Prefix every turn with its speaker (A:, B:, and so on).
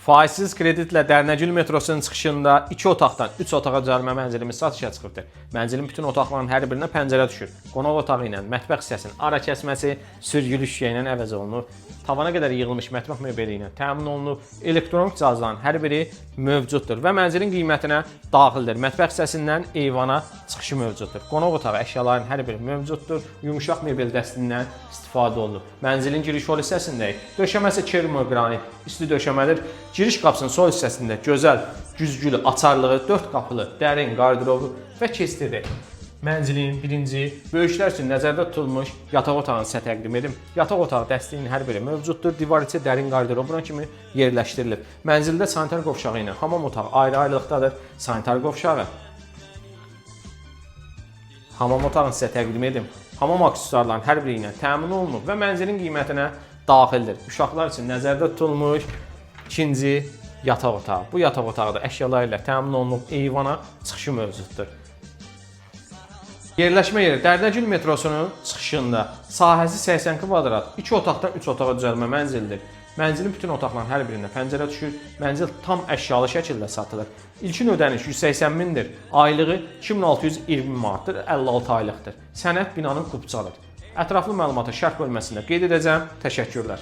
A: Faizsiz kreditlə Dərnəgül metrosunun çıxışında 2 otaqdan 3 otağa düzəlmə mənzilimiz satışa çıxıbdır. Mənzilin bütün otaqlarının hər birinə pəncərə düşür. Qonaq otağı ilə mətbəx hissəsinin ara kəsməsi sürgülü şüşə ilə əvəz olunub. Tavana qədər yığılmış mətbəx mebeli ilə təmin olunub. Elektronik cihazların hər biri mövcuddur və mənzilin qiymətinə daxildir. Mətbəx hissəsindən eyvana çıxışı mövcuddur. Qonaq otağı əşyaların hər biri mövcuddur. Yumşaq mebel dəstindən istifadə olunub. Mənzilin giriş yol hissəsindəyik. Döşəməsi kermo qranit, üstü döşəmədir. Giriş qapısının sol hissəsində gözəl, güzgülü, açarlığı, 4 qapılı, dərin qardırobu və kestiri. Mənzilin birinci, böyüklər üçün nəzərdə tutulmuş yataq otağını sizə təqdim edim. Yataq otağı dəstəyinin hər biri mövcuddur. Divar içi dərin qardırobuna kimi yerləşdirilib. Mənzildə sanitar qovşağı ilə hamam otağı ayrı-ayrılıqdadır. Sanitar qovşağı. Hamam otağını sizə təqdim edim. Hamam aksesuarların hər biri ilə təmin olunub və mənzilin qiymətinə daxildir. Uşaqlar üçün nəzərdə tutulmuş ikinci yataq otağı. Bu yataq otağı da əşyalar ilə təmin olunub, eyvana çıxışı mövcuddur. Yerləşmə yeri Dərnəgül metrosunun çıxışında. Sahəsi 80 kvadrat, 2 otaqdan 3 otağa düzəlmə mənzildir. Mənzilin bütün otaqların hər birində pəncərə düşür. Mənzil tam əşyalı şəkildə satılır. İlkin ödəniş 180 mindir. Aylığı 2620 manatdır, 56 aylıqdır. Sənəd binanın kubçadır. Ətraflı məlumata şərh bölməsində qeyd edəcəm. Təşəkkürlər.